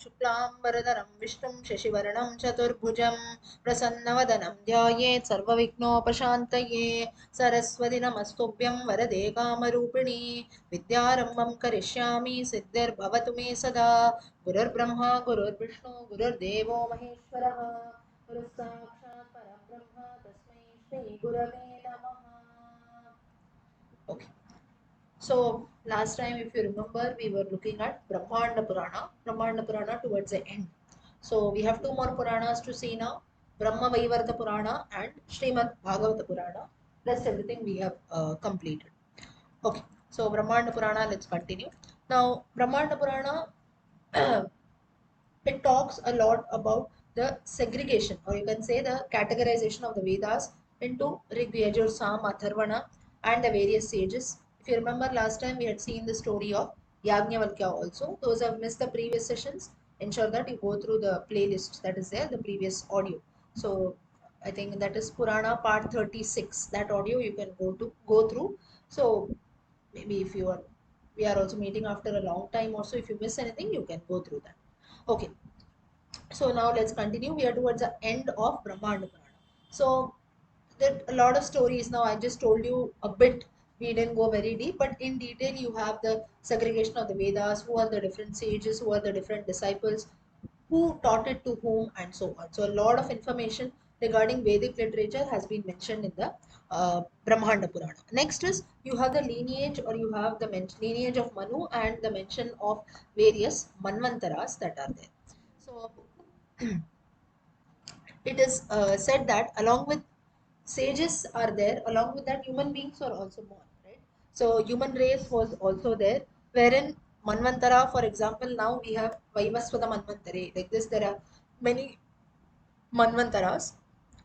शुक्लाम्बरधरं विष्णुं शशिवर्णं चतुर्भुजं प्रसन्नवदनं ध्यायेत् सर्वविघ्नोपशान्तये सरस्वति नमस्तुभ्यं वरदे कामरूपिणी विद्यारम्भं करिष्यामि सिद्धिर्भवतु मे सदा गुरुर्ब्रह्मा गुरुर्विष्णु गुरुर्देवो महेश्वरः गुरुः साक्षात् परब्रह्म तस्मै श्रीगुरवे नमः. Okay. So last time, if you remember, we were looking at Brahmanda Purana. Brahmanda Purana towards the end. So we have two more Puranas to see now: Brahma Vaivarta Purana and Srimad Bhagavata Purana. Rest everything we have completed. Okay. So Brahmanda Purana, let's continue. Now Brahmanda Purana, it talks a lot about the segregation, or you can say the categorization of the Vedas into Rig, Yajur, Sam, Atharvana, and the various sages. If you remember last time, we had seen the story of Yagnavalkya also. Those who have missed the previous sessions, ensure that you go through the playlist that is there, the previous audio. So I think that is Purana part 36. That audio you can go through. So maybe if you are, we are also meeting after a long time also, if you miss anything, you can go through that. Okay, so now let's continue. We are towards the end of Brahmanda Purana. So there are a lot of stories. Now I just told you a bit. We didn't go very deep, but in detail you have the segregation of the Vedas, who are the different sages, who are the different disciples, who taught it to whom, and so on. So a lot of information regarding Vedic literature has been mentioned in the Brahmanda Purana. Next is you have the lineage, or you have the lineage of Manu and the mention of various Manvantaras that are there. So it is said that along with sages are there, along with that human beings are also born, right? So human race was also there, wherein Manvantara, for example, now we have Vaivasvata Manvantare. Like this, there are many Manvantaras.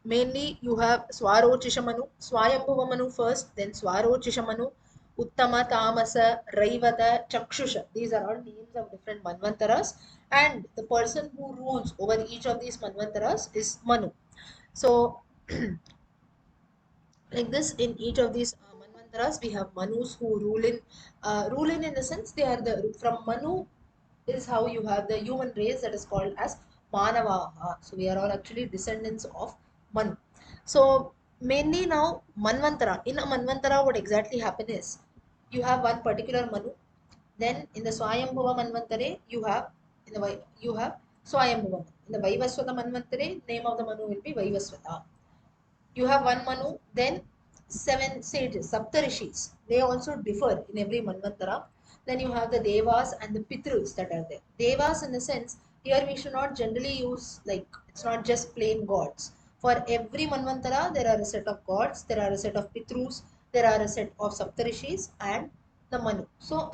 Mainly, you have Swarochishamanu, Swayambhuva first, then Swarochishamanu, Uttama, Tamasa, Raivata, Chakshusha. These are all names of different Manvantaras, and the person who rules over each of these Manvantaras is Manu. So, like this, in each of these Manvantaras, we have Manus who rule in the sense they are the from Manu is how you have the human race that is called as Manavaha. So we are all actually descendants of Manu. So mainly now Manvantara. In a Manvantara, what exactly happen is you have one particular Manu. Then in the Swayambhuva Manvantare, you have Swayambhuva. In the Vaivasvata Manvantare, name of the Manu will be Vaivasvata. You have one Manu, then seven sages, Saptarishis. They also differ in every Manvantara. Then you have the Devas and the Pitrus that are there. Devas, in the sense, here we should not generally use, like, it's not just plain gods. For every Manvantara, there are a set of gods, there are a set of Pitrus, there are a set of Saptarishis, and the Manu. So,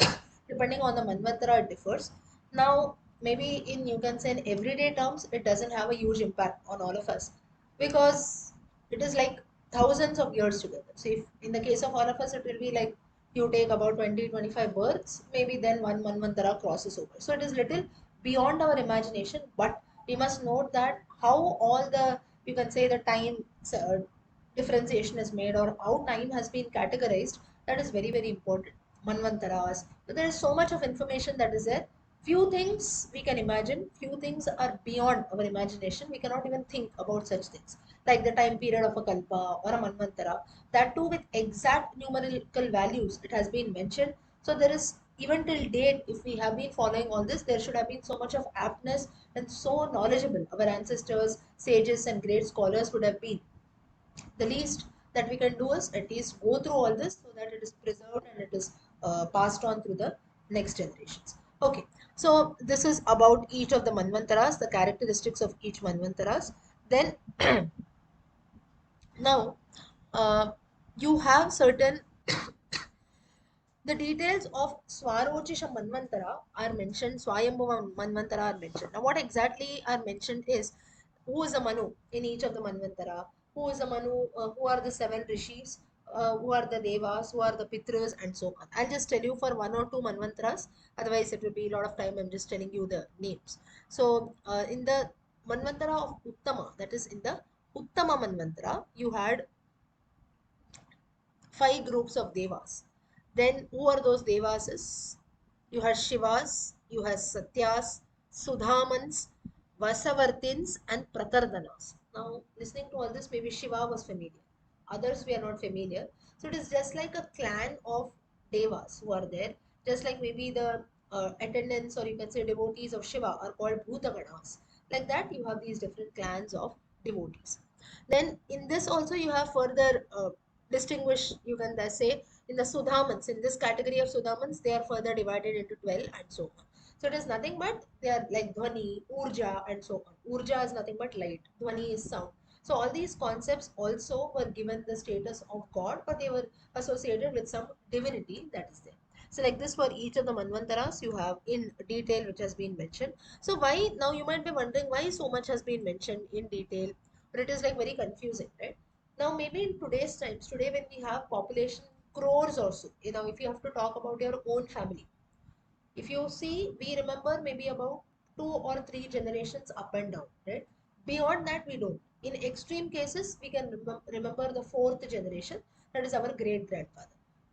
depending on the Manvantara, it differs. Now, maybe in, you can say, in everyday terms, it doesn't have a huge impact on all of us, because it is like thousands of years together. So if in the case of all of us, it will be like you take about 20-25 births, maybe then one Manvantara crosses over. So it is little beyond our imagination, but we must note that how all the, you can say, the time differentiation is made, or how time has been categorized, that is very, very important. Manvantaras. So there is so much of information that is there. Few things we can imagine, few things are beyond our imagination. We cannot even think about such things, like the time period of a kalpa or a manvantara, that too with exact numerical values it has been mentioned. So there is, even till date, if we have been following all this, there should have been so much of aptness and so knowledgeable our ancestors, sages and great scholars would have been. The least that we can do is at least go through all this so that it is preserved and it is passed on through the next generations. Okay, so this is about each of the manvantaras, the characteristics of each manvantaras. Then now, you have certain the details of Swarochisha Manvantara are mentioned, Swayambhuva Manvantara are mentioned. Now, what exactly are mentioned is who is a Manu in each of the Manvantara, who is a Manu, who are the seven rishis, who are the Devas, who are the Pitras, and so on. I'll just tell you for one or two Manvantaras, otherwise, it will be a lot of time. I'm just telling you the names. So, in the Manvantara of Uttama, that is in the Uttama Manvantara, you had five groups of devas. Then who are those devas is, you have Shivas, you have Satyas, Sudhamans, Vasavartins, and Pratardanas. Now, listening to all this, maybe Shiva was familiar. Others we are not familiar. So it is just like a clan of devas who are there. Just like maybe the attendants or you can say devotees of Shiva are called Bhutaganas. Like that, you have these different clans of devotees. Then in this also you have further distinguished, you can say, in the Sudhamans. In this category of Sudhamans, they are further divided into 12 and so on. So it is nothing but they are like Dhwani, Urja, and so on. Urja is nothing but light, Dhwani is sound. So all these concepts also were given the status of God, or they were associated with some divinity that is there. So like this, for each of the Manvantaras, you have in detail which has been mentioned. So why, now you might be wondering why so much has been mentioned in detail, but it is like very confusing, right? Now maybe in today's times, today when we have population crores or so, if you have to talk about your own family, if you see, we remember maybe about two or three generations up and down, right? Beyond that, we don't. In extreme cases, we can remember the fourth generation, that is our great grandfather.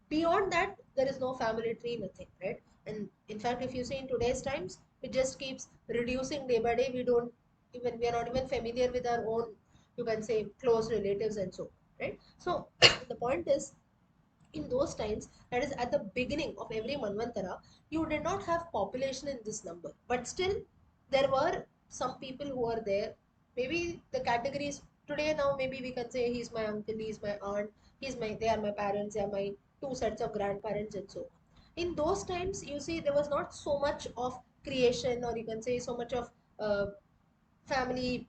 Beyond that, there is no family tree, nothing, right? And in fact, if you see in today's times, it just keeps reducing day by day. We are not even familiar with our own, you can say, close relatives and so, right? So the point is, in those times, that is at the beginning of every manvantara, you did not have population in this number, but still there were some people who are there. Maybe the categories today, now maybe we can say he's my uncle, he's my aunt, they are my parents, they are my two sets of grandparents and so on. In those times, you see, there was not so much of creation, or you can say so much of family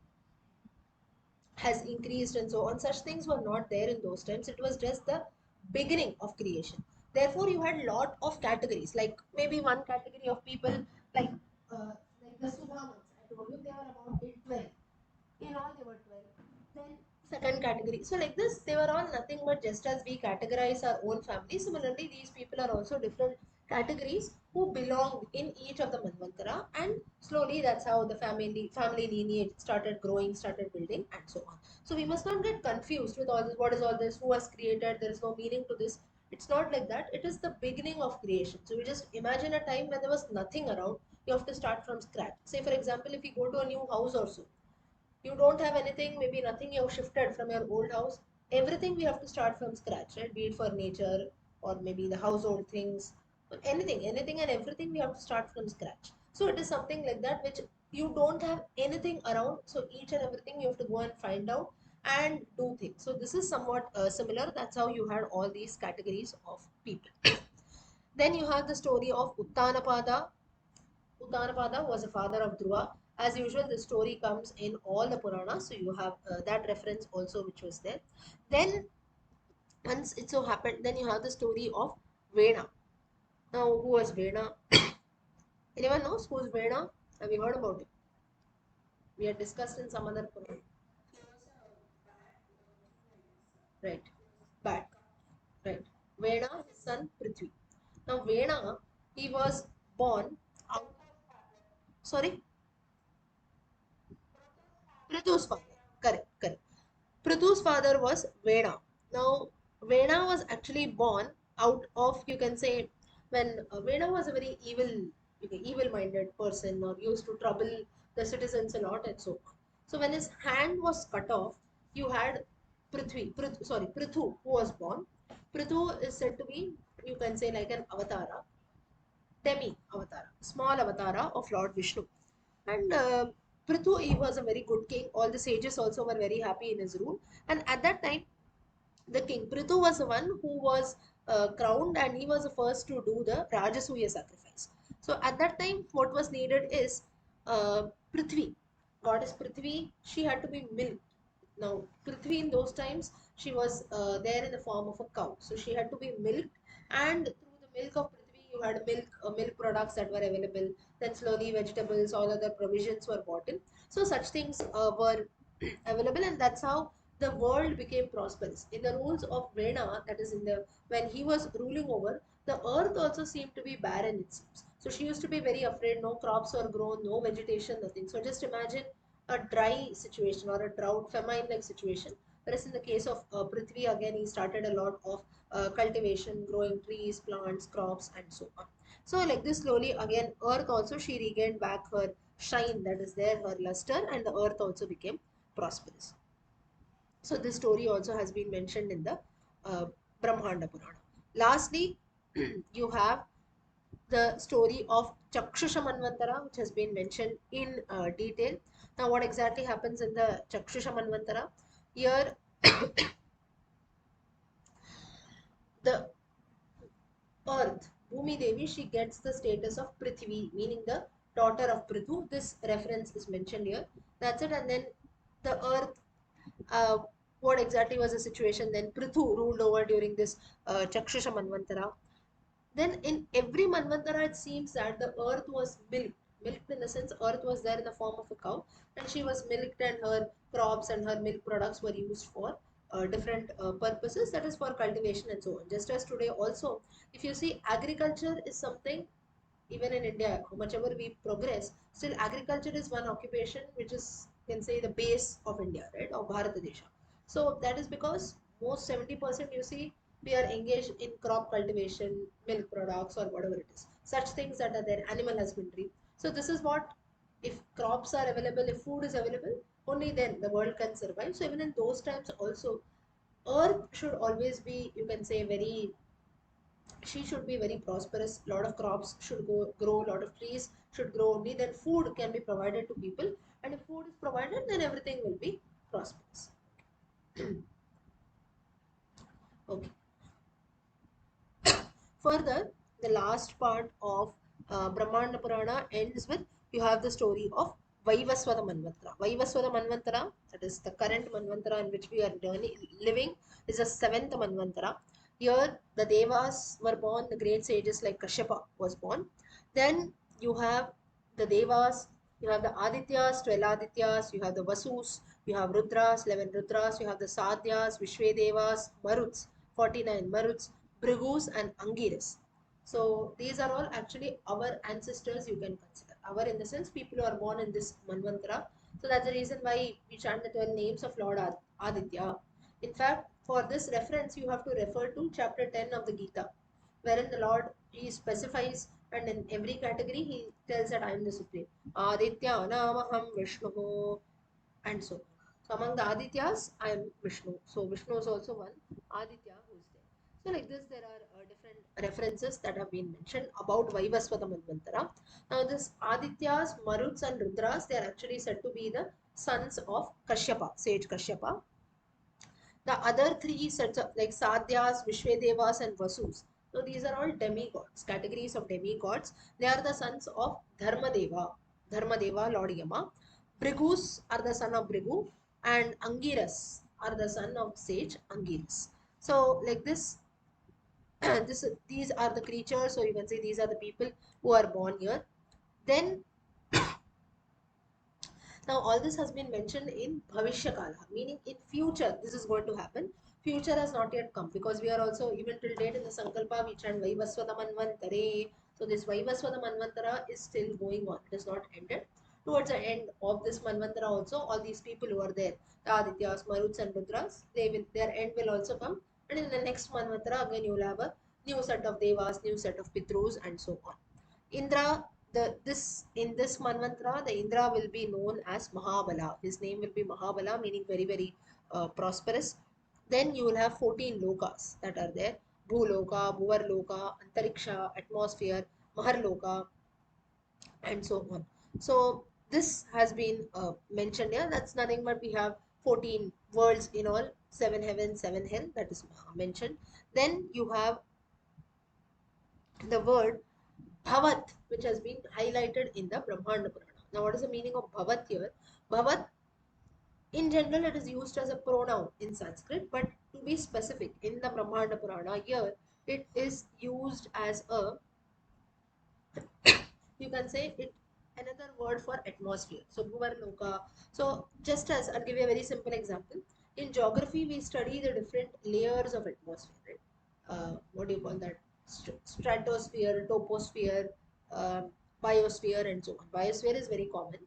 has increased and so on. Such things were not there in those times. It was just the beginning of creation. Therefore, you had lot of categories. Like maybe one category of people, like like the Sudhamans. I told you they were about 12. In all, they were 12. Then second category. So like this, they were all nothing but just as we categorize our own family. Similarly, these people are also different categories who belonged in each of the Manvantara, and slowly that's how the family lineage started growing, started building, and so on. So we must not get confused with all this. What is all this? Who has created? There is no meaning to this. It's not like that. It is the beginning of creation. So we just imagine a time when there was nothing around. You have to start from scratch. Say for example, if you go to a new house also, you don't have anything, maybe nothing you have shifted from your old house. Everything we have to start from scratch, right? Be it furniture or maybe the household things, but anything and everything we have to start from scratch. So it is something like that which you don't have anything around. So each and everything you have to go and find out and do things. So this is somewhat similar. That's how you had all these categories of people. Then you have the story of Uttanapada. Uttanapada was a father of Dhruva. As usual, the story comes in all the Puranas, so you have that reference also, which was there. Then, once it so happened, then you have the story of Vena. Now, who was Vena? Anyone knows who is Vena? Have you heard about it? We had discussed in some other Purana. Right. Bad. Right. Vena, his son Prithvi. Now, Vena, he was born out. Sorry, Prithu's father. Correct, correct. Prithu's father was Vena. Now, Vena was actually born out of, you can say, when Vena was a very evil-minded person, or used to trouble the citizens a lot and so on. So, when his hand was cut off, you had Prithu, who was born. Prithu is said to be, you can say, like an avatara, demi avatara, small avatara of Lord Vishnu. And Prithu, he was a very good king. All the sages also were very happy in his rule. And at that time, the king Prithu was the one who was crowned, and he was the first to do the Rajasuya sacrifice. So at that time, what was needed is Prithvi. Goddess Prithvi, she had to be milked. Now, Prithvi in those times, she was there in the form of a cow. So she had to be milked, and through the milk of Prithvi, you had milk products that were available. Then slowly, vegetables, all other provisions were bought in. So such things were available, and that's how the world became prosperous. In the rules of Vena, that is in the when he was ruling over, the earth also seemed to be barren, it seems. So she used to be very afraid, no crops were grown, no vegetation, nothing. So just imagine a dry situation or a drought, famine like situation. Whereas in the case of Prithvi, again, he started a lot of cultivation, growing trees, plants, crops, and so on. So, like this, slowly again, Earth also she regained back her shine that is there, her luster, and the earth also became prosperous. So this story also has been mentioned in the uh, Brahmanda Purana. Lastly, you have the story of Chakshusha Manvantara, which has been mentioned in detail. Now, what exactly happens in the Chakshusha Manvantara? Here, the earth, Bhumi Devi, she gets the status of Prithvi, meaning the daughter of Prithu. This reference is mentioned here. That's it. And then the earth, uh, what exactly was the situation then? Prithu ruled over during this Chakshusha Manvantara. Then in every Manvantara, it seems that the earth was milked. Milked in the sense, earth was there in the form of a cow, and she was milked, and her crops and her milk products were used for different purposes, that is for cultivation and so on. Just as today, also, if you see, agriculture is something, even in India, much ever we progress, still agriculture is one occupation which is, you can say, the base of India, right, of Bharat Desha. So that is because most 70% you see we are engaged in crop cultivation, milk products, or whatever it is. Such things that are there, animal husbandry. So this is what, if crops are available, if food is available, only then the world can survive. So even in those times also, earth should always be, you can say, very, she should be very prosperous. Lot of crops should grow, lot of trees should grow, only then food can be provided to people, and if food is provided, then everything will be prosperous. Okay. Further, the last part of Brahmanda Purana ends with, you have the story of Vaivaswata Manvantara. Vaivaswata Manvantara, that is the current Manvantara in which we are living, is the seventh Manvantara. Here, the Devas were born, the great sages like Kashyapa was born. Then you have the Devas, you have the Adityas, 12 Adityas, you have the Vasus, you have Rudras, 11 Rudras, you have the Sadhyas, Vishvedevas, Maruts, 49 Maruts, Bhrigus, and Angiras. So these are all actually our ancestors, you can consider. Our in the sense, people who are born in this Manvantara. So that's the reason why we chant the 12 names of Lord Aditya. In fact, for this reference, you have to refer to chapter 10 of the Gita, wherein the Lord, he specifies, and in every category he tells that I am the Supreme. Aditya Namaham Vishnu, and so on. So among the Adityas, I am Vishnu. So Vishnu is also one Aditya who is there. So like this, there are different references that have been mentioned about Vaivasvata Manvantara. Now this Adityas, Maruts, and Rudras, they are actually said to be the sons of Kashyapa, sage Kashyapa. The other three sets of like Sadhyas, Vishvedevas, and Vasus. So these are all demigods, categories of demigods. They are the sons of Dharmadeva, Lord Yama. Bhrigus are the son of Bhrigu, and Angiras are the son of sage Angiras. So like this, these are the creatures, or you can say these are the people who are born here. Then now, all this has been mentioned in Bhavishya Kala, meaning in future, this is going to happen. Future has not yet come, because we are also, even till date in the Sankalpa, we chant Vaivasvata Manvantare. So, this Vaivasvata Manvantara is still going on, it is not ended. Towards the end of this Manvantara, also, all these people who are there, the Adityas, Maruts, and Rudras, their end will also come. And in the next Manvantara, again, you will have a new set of Devas, new set of Pitrus, and so on. Indra, the this in this Manvantara, the Indra will be known as Mahabala. His name will be Mahabala, meaning very, very prosperous. Then you will have 14 lokas that are there: Bhuloka, Bhuvarloka, Antariksha, atmosphere, Maharloka, and so on. So this has been mentioned here. That's nothing but we have 14 worlds in all, seven heaven, seven hell, that is mentioned. Then you have the word Bhavat, which has been highlighted in the Brahmanda Purana. Now, what is the meaning of Bhavat here? Bhavat, in general, it is used as a pronoun in Sanskrit, but to be specific, in the Brahmanda Purana, here it is used as a, you can say it, another word for atmosphere. So, Bhuvarloka. So, just as I'll give you a very simple example. In geography, we study the different layers of atmosphere, right? What do you call that? Stratosphere, toposphere, um biosphere, and so on. Biosphere is very common.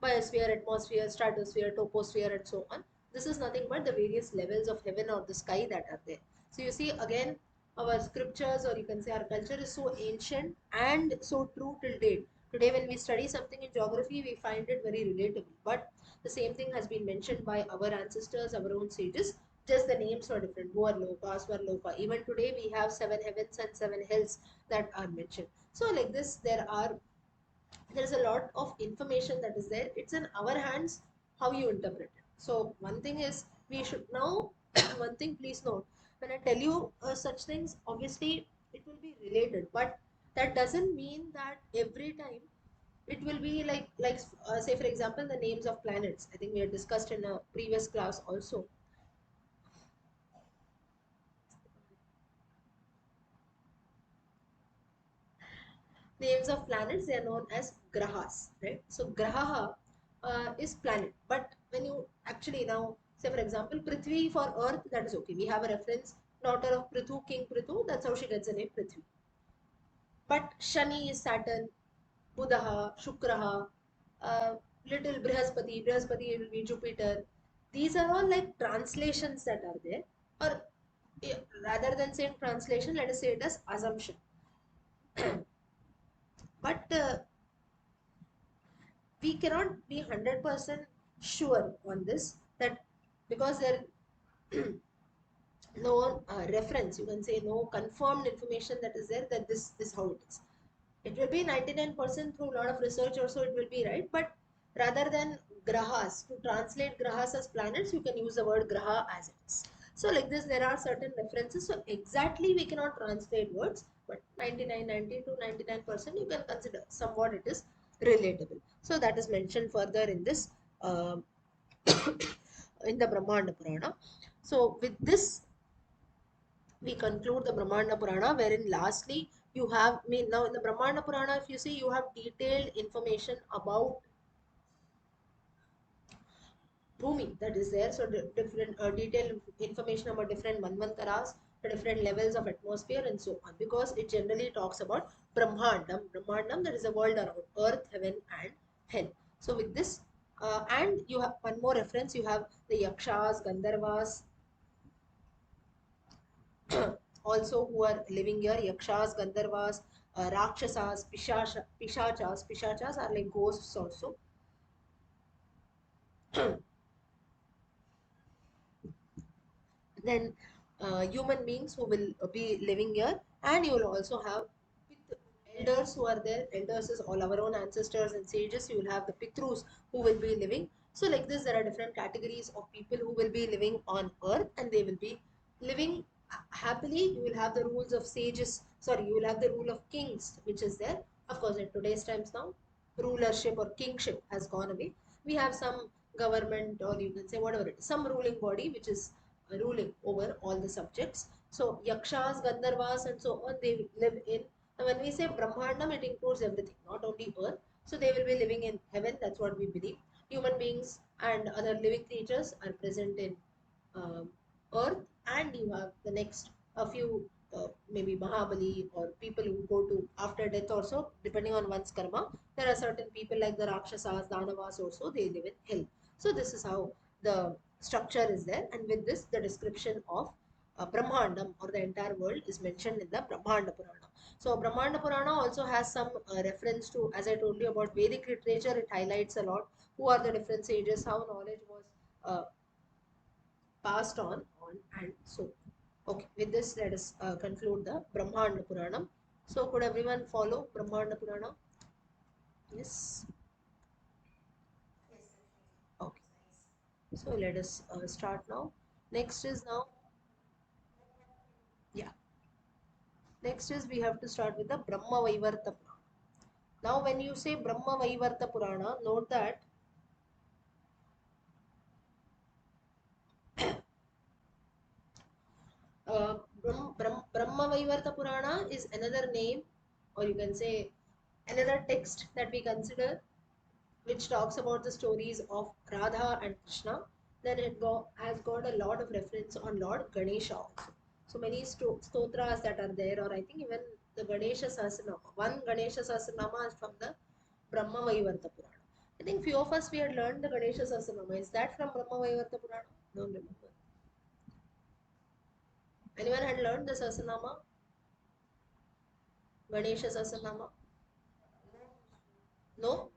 Biosphere, atmosphere, stratosphere, toposphere, and so on. This is nothing but the various levels of heaven or the sky that are there. So you see, again, our scriptures, or you can say our culture, is so ancient and so true till date. Today, when we study something in geography, we find it very relatable. But the same thing has been mentioned by our ancestors, our own sages. Just the names are different. Bhuvarloka, Swarloka. Even today, we have seven heavens and seven hells that are mentioned. So, like this, there's a lot of information that is there. It's in our hands how you interpret it. So, one thing is we should know. One thing, please note. When I tell you such things, obviously it will be related, but that doesn't mean that every time it will be like say for example the names of planets. I think we had discussed in a previous class also. Names of planets, they are known as grahas, right? So graha is planet, but when you actually now say for example Prithvi for earth, that is okay, we have a reference, daughter of Prithu, King Prithu, that's how she gets the name Prithvi. But Shani is Saturn, Buddha, Shukraha, little Brihaspati will be Jupiter. These are all like translations that are there, or rather than saying translation, let us say it as assumption. But we cannot be 100% sure on this, that because there no reference, you can say no confirmed information that is there that this is how it is. It will be 99% through a lot of research also it will be right, but rather than grahas, to translate grahas as planets, you can use the word graha as it is. So like this, there are certain references. So exactly we cannot translate words, but 99, 90 to 99% you can consider somewhat it is relatable. So that is mentioned further in this uh, in the Brahmanda Purana. So with this we conclude the Brahmanda Purana, wherein lastly you have, I mean, now in the Brahmanda Purana, if you see, you have detailed information about Bhumi that is there. So different detailed information about different Manvantaras, the different levels of atmosphere and so on. Because it generally talks about Brahmandam, that is the world around earth, heaven and hell. So with this, and you have one more reference. You have the Yakshas, Gandharvas, also who are living here, Yakshas, Gandharvas, Rakshasas, Pishachas are like ghosts also. Then human beings who will be living here, and you will also have with elders who are there. Elders is all our own ancestors and sages. You will have the Pitrus who will be living. So like this, there are different categories of people who will be living on earth, and they will be living happily. You will have the rules of sages, sorry, you will have the rule of kings which is there. Of course, in today's times now, rulership or kingship has gone away. We have some government, or you can say whatever it is, some ruling body which is ruling over all the subjects. So Yakshas, Gandharvas, and so on, they live in. And when we say Brahmandam, it includes everything, not only earth. So they will be living in heaven. That's what we believe. Human beings and other living creatures are present in um, earth, and you have the next a few maybe Mahabali or people who go to after death also, depending on one's karma. There are certain people like the Rakshasas, Danavas also, they live in hell. So this is how the structure is there, and with this the description of Brahmandam or the entire world is mentioned in the Brahmanda Purana. So Brahmanda Purana also has some reference to, as I told you about Vedic literature, it highlights a lot who are the different sages, how knowledge was passed on and so. Okay, with this let us conclude the Brahmanda Purana. So could everyone follow Brahmanda Purana? Yes. Okay. So let us start now. Next is now, yeah. Next is we have to start with the Brahma Vaivarta Purana. Now, when you say Brahma Vaivarta Purana, note that Brahma Vaivarta Purana is another name, or you can say another text that we consider, which talks about the stories of Radha and Krishna. Then has got a lot of reference on Lord Ganesha also. So many stotras that are there, or I think even the Ganesha Sahasranama. One Ganesha Sahasranama is from the Brahma Vaivarta Purana. I think few of us we had learned the Ganesha Sahasranama. Is that from Brahma Vaivarta Purana? Don't remember. Anyone had learned the Sahasranama? Ganesha Sahasranama? No?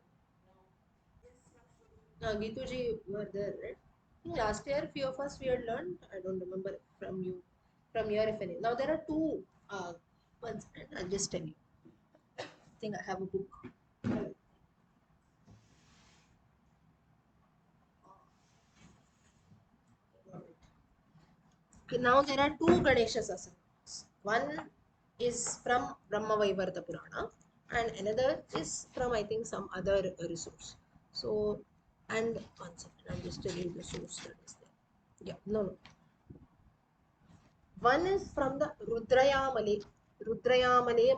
Geetuji were there, right? I think last year, few of us we had learned. I don't remember from you, from your if any. Now there are two ones, and I'll just tell you. I think I have a book. Okay, now there are two Ganesha Sasanas. One is from Brahma Vaivarta Purana, and another is from I think some other resource. So, and one second, I'll just tell you the source that is there. Yeah, no, no. One is from the Rudrayamale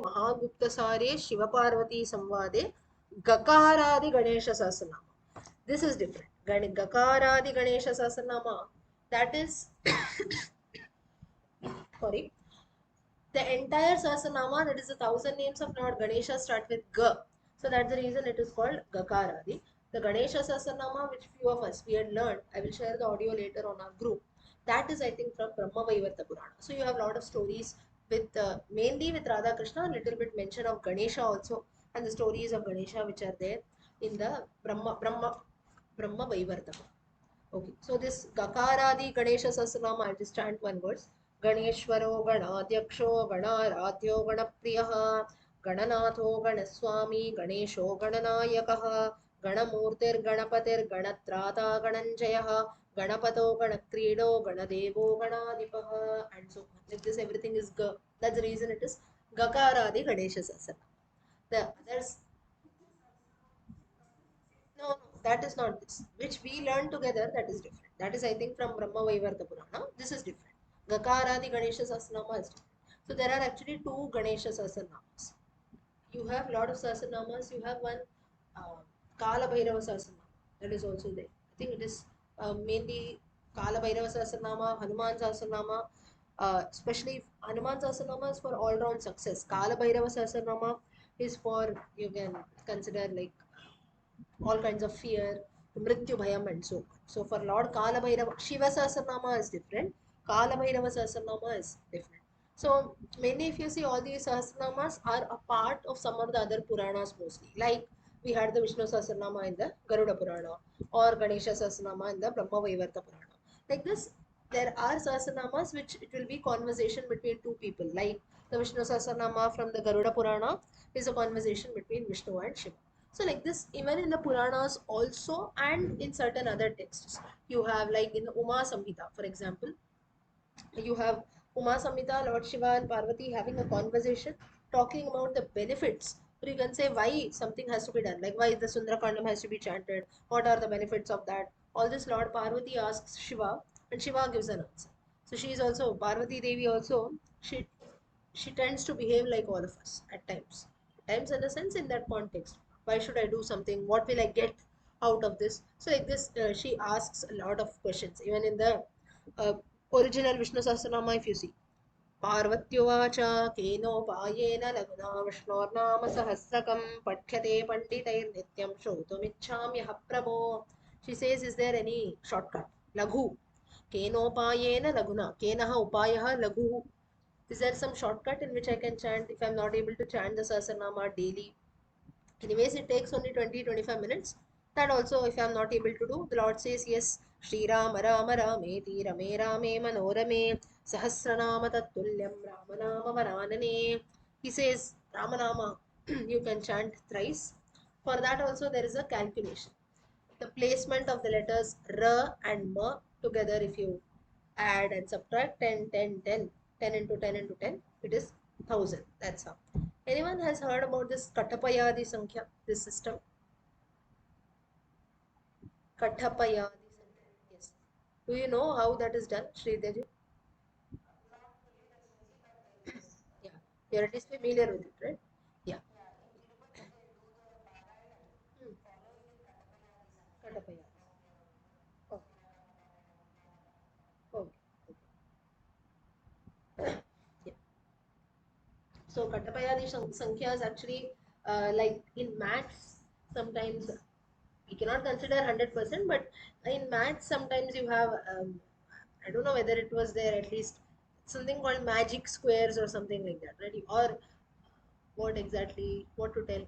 Mahaguptasare Shivaparvati Samvade Gakaradi Ganesha Sahasranama. This is different. Gakaradi Ganesha Sahasranama, that is, sorry, the entire Sahasranama, that is a thousand names of Lord Ganesha, start with G. So that's the reason it is called Gakaradi. The Ganesha Sahasranama, which few of us we had learned, I will share the audio later on our group. That is, I think, from Brahma Vaivarta Purana. So you have a lot of stories with mainly with Radha Krishna, a little bit mention of Ganesha also, and the stories of Ganesha which are there in the Brahma Vaivarta. Okay, so this Gakaradi Ganesha Sahasranama, I'll just chant one verse. Ganeshwaro Ganadyaksho Ganaradhyo Ganapriyaha Gananatho Ganaswami Ganesho Gananayakaha Ganamurtir Ganapatir Ganatrata Gananjayaha Ganapato Ganakrido Ganadevo Ganadipaha, and so on. Like this, everything is Ga. That's the reason it is Gakaradi Ganesha Sahasranama. The others, no, no, that is not this. Which we learn together, that is different. That is, I think, from Brahma Vaivarta Purana. This is different. Gakaradi Ganesha Sahasranama is different. So there are actually two Ganesha Sahasranamas. You have lot of Sahasranamas. You have one uh, Kala Bhairava Sahasranama. That is also there. I think it is mainly Kala Bhairava Sahasranama, Hanuman Sahasranama. Especially Hanuman Sahasranama is for all round success. Kala Bhairava Sahasranama is for, you can consider like all kinds of fear, Mrityu Bhayam, and so on. So for Lord Kala Bhairava, Shiva Sahasranama is different, Kala Bhairava Sahasranama is different. So mainly if you see, all these Sahasranamas are a part of some of the other Puranas mostly. Like we had the Vishnu Sahasranama in the Garuda Purana, or Ganesha Sahasranama in the Brahma Vaivarta Purana. Like this, there are Sahasranamas which it will be conversation between two people. Like the Vishnu Sahasranama from the Garuda Purana is a conversation between Vishnu and Shiva. So like this, even in the Puranas also, and in certain other texts, you have like in the Uma Samhita, for example, you have Uma Samhita, Lord Shiva and Parvati having a conversation talking about the benefits. Or you can say why something has to be done, like why the Sundarakandam has to be chanted, what are the benefits of that. All this Lord Parvati asks Shiva, and Shiva gives an answer. So she is also, Parvati Devi also, she tends to behave like all of us at times. At times, in a sense, in that context. Why should I do something? What will I get out of this? So, like this, she asks a lot of questions. Even in the uh, original Vishnu Sahasranama, if you see, पार्वत्युवाच केनोपायेन लघुना विष्णोर्नाम सहस्रकं पठ्यते पंडितैर्नित्यं श्रोतुमिच्छाम्यः प्रभो. She says, is there any shortcut? Laghu. Kenopayena laguna. Kenah upayah laghu. Is there some shortcut in which I can chant if I'm not able to chant the Sahasranama daily? Anyways, it takes only 20-25 minutes. That also, if I'm not able to do, the Lord says, yes, Shri Rama Rama Rameti Rame Rame Manorame Sahasranama Tattulyam Ramanama Varanane. He says, Ramanama, you can chant thrice. For that also, there is a calculation. The placement of the letters R and M together, if you add and subtract 10, 10, 10, 10 into 10 into 10, it is 1000. That's how. Anyone has heard about this Katapayadi Sankhya, this system? Katapayadi Sankhya. Yes. Do you know how that is done, Sridevi? Yeah. You're at least familiar with it, right? Yeah. Hmm. Katapayadi. Okay. Okay. Yeah. So Katapayadi Sankhya is actually like in maths, sometimes we cannot consider 100%, but in maths sometimes you have, I don't know whether it was there, at least something called magic squares or something like that, right? Or what exactly, what to tell.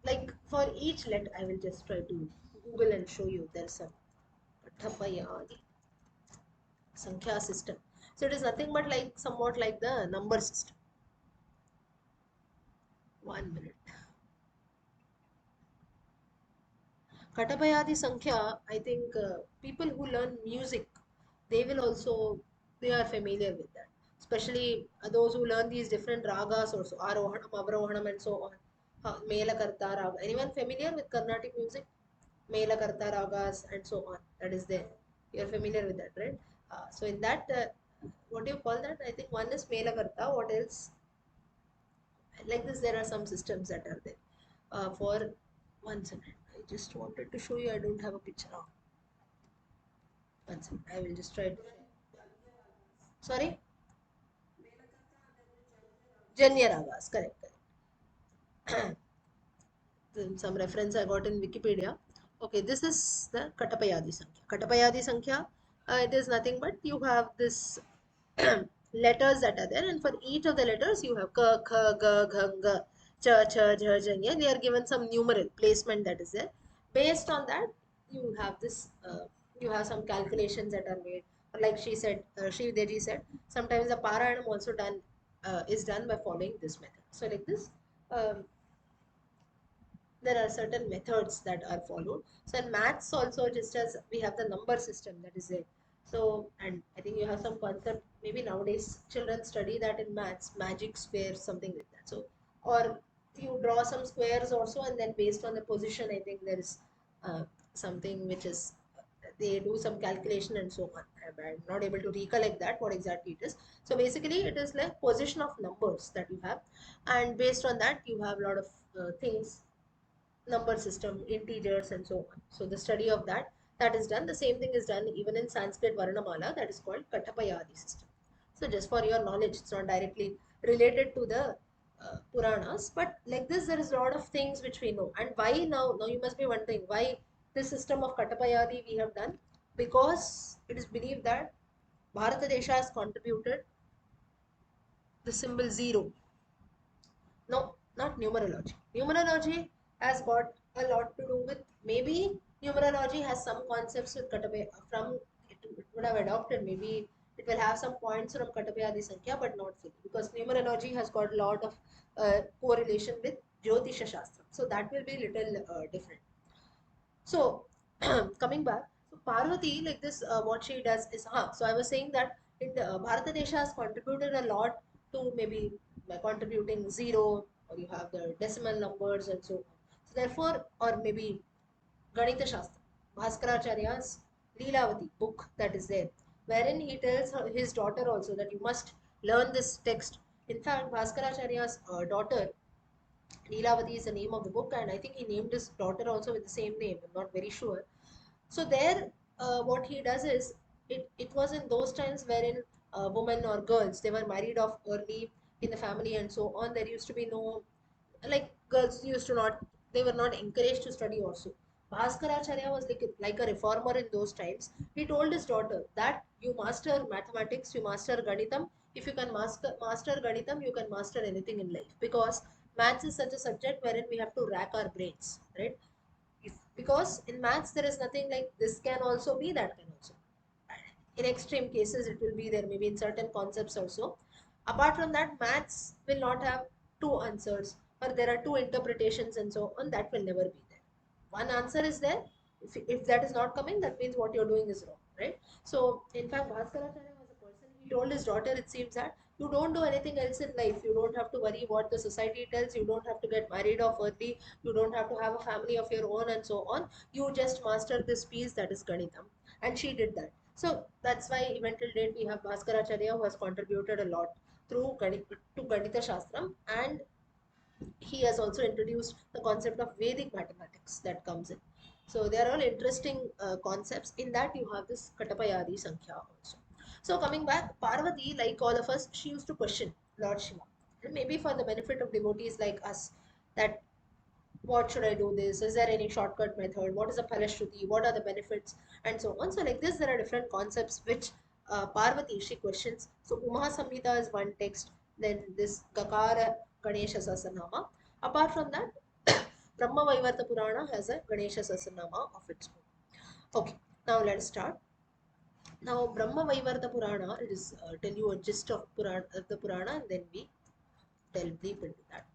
Like for each letter, I will just try to Google and show you. There's some Kathapayadi Sankhya system. So it is nothing but like somewhat like the number system. 1 minute. Katapayadi Sankhya, I think people who learn music, they will also, they are familiar with that. Especially those who learn these different ragas also, Arohanam, Avrohanam and so on. Mela Karta Raga. Anyone familiar with Carnatic music? Mela Karta Ragas and so on. That is there. You are familiar with that, right? So in that, what do you call that? I think one is Mela Karta. What else? Like this, there are some systems that are there. For 1 second, I just wanted to show you. I don't have a picture of. 1 second, I will just try to. Sorry, Janya Ragas, correct, correct. Some reference I got in Wikipedia. Okay, this is the Katapayadi Sankhya. Katapayadi Sankhya, it is nothing but you have this letters that are there, and for each of the letters you have ka, kha, ga, gha, ga, cha, cha, jha, jha. They are given some numeral placement that is there. Based on that, you have this. You have some calculations that are made. Like she said, Shri Deji said, sometimes the Parayanam also done is done by following this method. So like this. Um, there are certain methods that are followed. So in maths also, just as we have the number system that is there. So, and I think you have some concept, maybe nowadays children study that in maths, magic squares, something like that. So, or you draw some squares also, and then based on the position, I think there is something which is, they do some calculation and so on. I'm not able to recollect that, what exactly it is. So basically, it is like position of numbers that you have, and based on that, you have a lot of things, number system, integers, and so on. So the study of that, that is done. The same thing is done even in Sanskrit Varnamala, that is called Katapayadi system. So just for your knowledge, it's not directly related to the Puranas, but like this, there is a lot of things which we know. And why now? Now you must be wondering why this system of Katapayadi we have done, because it is believed that Bharata Desha has contributed the symbol zero. No, not numerology. Numerology has got a lot to do with, maybe numerology has some concepts with Katabe from, it would have adopted, maybe it will have some points from Katapayadi Sankhya, but not fully, because numerology has got a lot of correlation with Jyotisha Shastra. So that will be little different. So coming back, so Parvati, like this, what she does is, so I was saying that in the Bharata Desha has contributed a lot to, maybe by contributing zero, or you have the decimal numbers and so on. So therefore, or maybe Ganita Shastra, Bhaskaracharya's Leelavati book that is there, wherein he tells his daughter also that you must learn this text. In fact, Bhaskaracharya's daughter Leelavati is the name of the book, and I think he named his daughter also with the same name. I'm not very sure. So there, what he does is, it was in those times wherein women or girls, they were married off early in the family and so on. There used to be no, like girls used to not, they were not encouraged to study also. Bhaskaracharya was like a reformer in those times. He told his daughter that you master mathematics, you master Ganitam. If you can master Ganitam, you can master anything in life, because maths is such a subject wherein we have to rack our brains, right? Because in maths there is nothing like this can also be, that can also, in extreme cases it will be there, maybe in certain concepts also. Apart from that, maths will not have two answers, or there are two interpretations and so on, that will never be there. One answer is there. If that is not coming, that means what you're doing is wrong, right? So in fact, Bhaskaracharya was a person, he told his daughter, it seems that you don't do anything else in life, you don't have to worry what the society tells, you don't have to get married off early, you don't have to have a family of your own and so on, you just master this piece that is Ganitam. And she did that. So that's why even till date we have Bhaskaracharya, who has contributed a lot through to Ganita Shastram, and he has also introduced the concept of Vedic mathematics that comes in. So they are all interesting concepts. In that you have this Katapayadi Sankhya also. So coming back, Parvati, like all of us, she used to question Lord Shiva. And maybe for the benefit of devotees like us, that what should I do this? Is there any shortcut method? What is a Palashruti? What are the benefits? And so on. So, like this, there are different concepts which Parvati she questions. So, Uma Samhita is one text, then this Gakara Ganesha Sahasranama. Apart from that, Brahma Vaivarta Purana has a Ganesha Sahasranama of its own. Okay, now let's start. Now, Brahma Vaivarta Purana, it is tell you a gist of the Purana, and then we delve deep into that.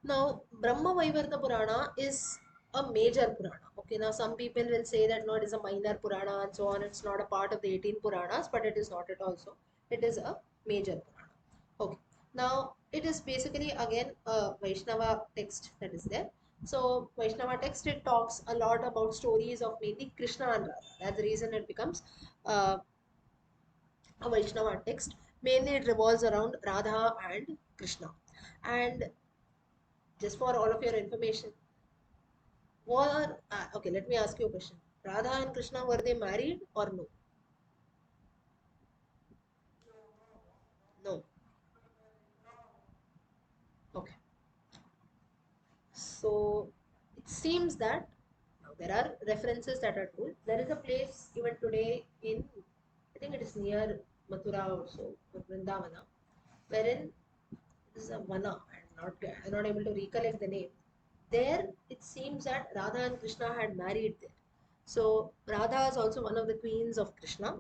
Now, Brahma Vaivarta Purana is a major Purana. Okay, now some people will say that no, it is a minor Purana and so on. It's not a part of the 18 Puranas, but it is not at all so. It is a major Purana. Okay, now it is basically again a Vaishnava text that is there. So, Vaishnava text, it talks a lot about stories of mainly Krishna and Radha. That's the reason it becomes uh, a Vaishnava text. Mainly, it revolves around Radha and Krishna. And just for all of your information, okay, let me ask you a question. Radha and Krishna, were they married or no? No. Okay. So it seems that now there are references that are told. There is a place even today in, I think it is near Mathura also, or Vrindavana, wherein this is a Vana. I'm not able to recollect the name. There it seems that Radha and Krishna had married there. So Radha is also one of the queens of Krishna,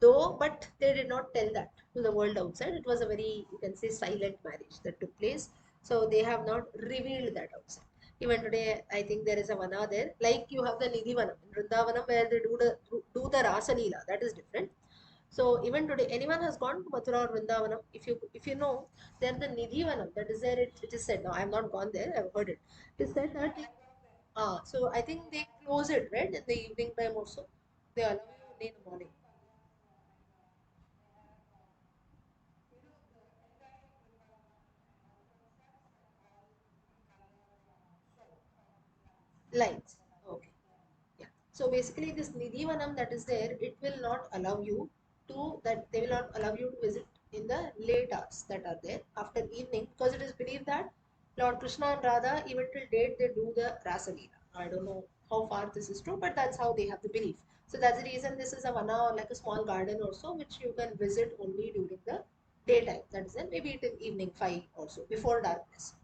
though, but they did not tell that to the world outside. It was a very, you can say, silent marriage that took place. So they have not revealed that outside. Even today, I think there is a Vana there. Like you have the Nidhi Vanam in Vrindavanam where they do the Rasa Leela. That is different. So even today, anyone has gone to Mathura or Vrindavanam, if you know, there the Nidhi Vanam, that is there. It is said. Now I have not gone there. I have heard it. It is said that so I think they close it right in the evening time also. They allow you only in the morning. Lights. Okay. Yeah. So basically, this Nidhivanam that is there, it will not allow you they will not allow you to visit in the late hours that are there after evening because it is believed that Lord Krishna and Radha, even till date, they do the Rasa Leela. I don't know how far this is true, but that's how they have the belief. So that's the reason this is a vana or like a small garden also, which you can visit only during the daytime. That is then maybe it in evening 5 also, before darkness.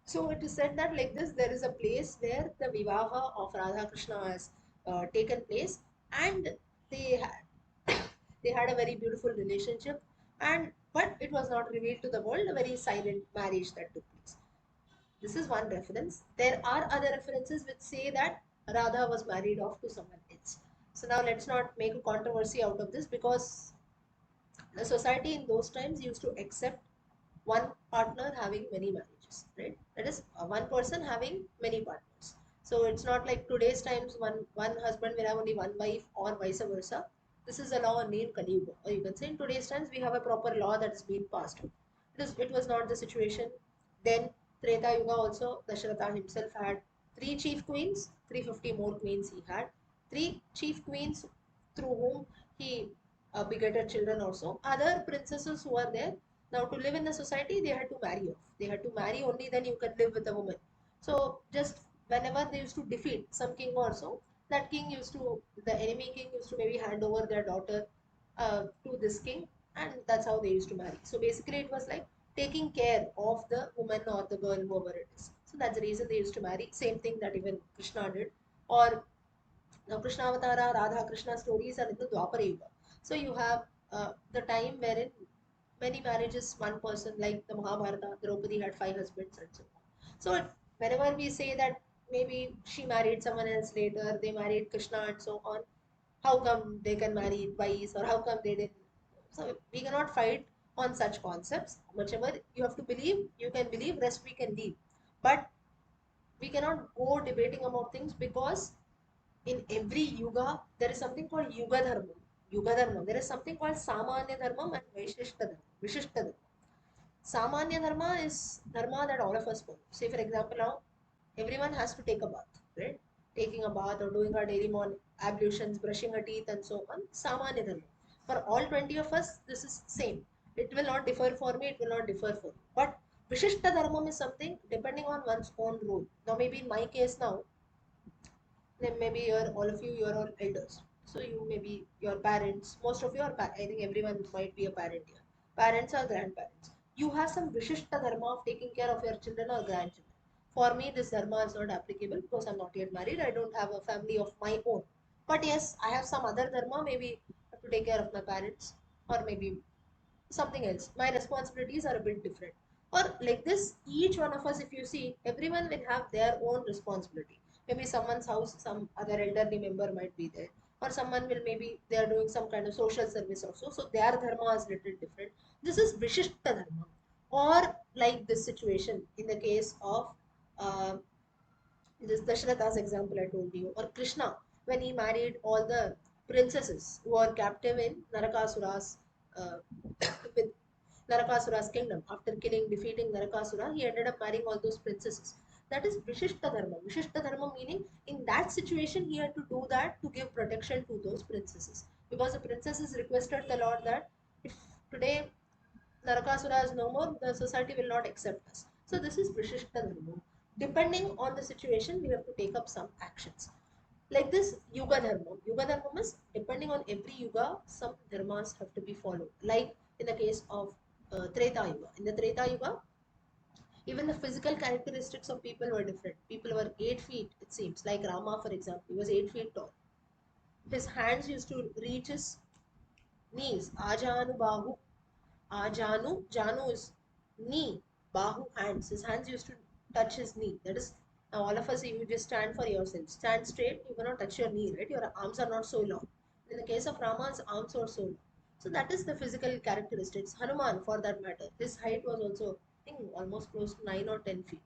So it is said that like this, there is a place where the Vivaha of Radha Krishna has taken place, and they had they had a very beautiful relationship, and but it was not revealed to the world. A very silent marriage that took place. This is one reference. There are other references which say that Radha was married off to someone else. So now let's not make a controversy out of this because the society in those times used to accept one partner having many marriages, right? That is one person having many partners. So it's not like today's times one husband will have only one wife or vice versa. This is a law only in Kali Yuga. Or you can say in today's times we have a proper law that has been passed. It was not the situation. Then Treta Yuga also, Dasharatha himself had three chief queens, 350 more queens he had. Three chief queens through whom he begetted children also. Other princesses who are there, now, to live in the society, they had to marry off. They had to marry only then you can live with a woman. So, just whenever they used to defeat some king or so, the enemy king used to maybe hand over their daughter to this king, and that's how they used to marry. So, basically, it was like taking care of the woman or the girl, whoever it is. So, that's the reason they used to marry. Same thing that even Krishna did. Or now, Krishna Avatara, Radha Krishna stories are in the Dwapara Yuga. So you have the time wherein many marriages, one person, like the Mahabharata, Draupadi had five husbands and so on. So whenever we say that maybe she married someone else later, they married Krishna and so on, how come they can marry twice or how come they didn't? So we cannot fight on such concepts. Whichever you have to believe, you can believe, rest we can leave. But we cannot go debating about things because in every yuga, there is something called yuga dharma. Yuga dharma. There is something called samanya dharma and vaishishta dharma. Vishishta dharma. Samanya dharma is dharma that all of us follow. Say, for example, now everyone has to take a bath, right? Taking a bath or doing our daily morning ablutions, brushing our teeth, and so on. Samanya dharma. For all 20 of us, this is same. It will not differ for me, it will not differ for you. But Vishishta dharma is something depending on one's own role. Now, maybe in my case now, Then maybe you're all of you, you're all elders. So you maybe your parents, most of you are, I think everyone might be a parent here. Parents or grandparents. You have some Vishishta dharma of taking care of your children or grandchildren. For me, this dharma is not applicable because I'm not yet married. I don't have a family of my own. But yes, I have some other dharma. Maybe I have to take care of my parents, or maybe something else. My responsibilities are a bit different. Or like this, each one of us, if you see, everyone will have their own responsibility. Maybe someone's house, some other elderly member might be there, or someone will maybe they are doing some kind of social service also. So their dharma is little different. This is Vishishta dharma. Or like this situation in the case of uh, this Dasharatha's example I told you, or Krishna when he married all the princesses who were captive in Narakasura's uh, with Narakasura's kingdom. After defeating Narakasura, he ended up marrying all those princesses. That is Vishishta Dharma. Vishishta Dharma meaning in that situation he had to do that to give protection to those princesses. Because the princesses requested the Lord that if today Narakasura is no more, the society will not accept us. So this is Vishishta Dharma. Depending on the situation, we have to take up some actions. Like this Yuga Dharma. Yuga Dharma is depending on every Yuga, some dharmas have to be followed. Like in the case of Treta Yuga. In the Treta Yuga, even the physical characteristics of people were different. People were 8 feet, it seems. Like Rama, for example, he was 8 feet tall. His hands used to reach his knees. Ajanu Bahu. Janu is knee, Bahu hands. His hands used to touch his knee. That is, now all of us, if you just stand for yourself, stand straight, you cannot touch your knee, right? Your arms are not so long. In the case of Rama's arms are so long. So that is the physical characteristics. Hanuman, for that matter, his height was also, I think, almost close to 9 or 10 feet.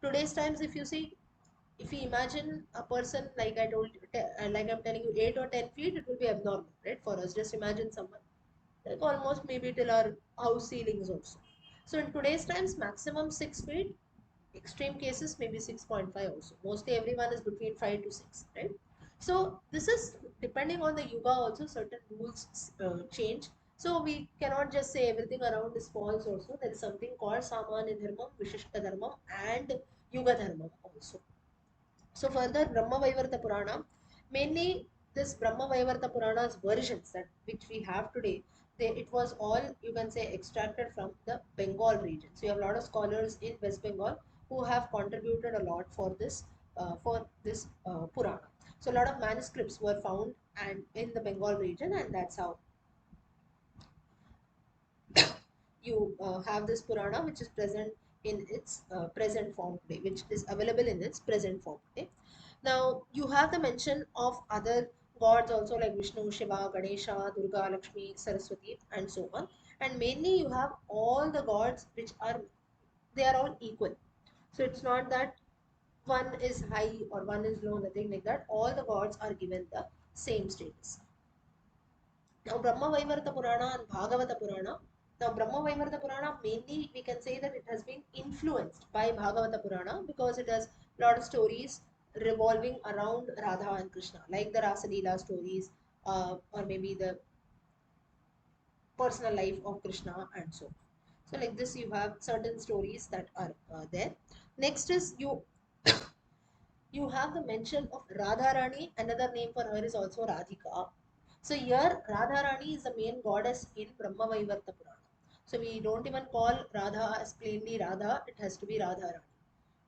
Today's times, if you see, if you imagine a person like I told, like I'm telling you, 8 or 10 feet, it will be abnormal, right? For us, just imagine someone like almost maybe till our house ceilings also. So in today's times, maximum 6 feet, extreme cases maybe 6.5 also. Mostly everyone is between 5 to 6, right? So this is depending on the yuga also certain rules change. So we cannot just say everything around is false also. There is something called Samanya Dharma, Vishishta Dharma and Yuga Dharma also. So further, Brahma Vaivarta Purana, mainly this Brahma Vaivarta Purana's versions that which we have today, it was all you can say extracted from the Bengal region. So you have a lot of scholars in West Bengal who have contributed a lot for this Purana. So a lot of manuscripts were found and in the Bengal region, and that's how you have this Purana, which is present in its present form today, which is available in its present form today. Now, you have the mention of other gods also like Vishnu, Shiva, Ganesha, Durga, Lakshmi, Saraswati, and so on. And mainly, you have all the gods which are they are all equal. So it's not that one is high or one is low, nothing like that. All the gods are given the same status. Now, Brahma Vaivarta Purana and Bhagavata Purana. Now, Brahma Vaivarta Purana mainly we can say that it has been influenced by Bhagavata Purana because it has a lot of stories revolving around Radha and Krishna, like the Rasa Leela stories, or maybe the personal life of Krishna and so on. So, like this, you have certain stories that are there. Next is you have the mention of Radharani. Another name for her is also Radhika. So here Radharani is the main goddess in Brahma Vaivarta Purana. So we don't even call Radha as plainly Radha, it has to be Radharani.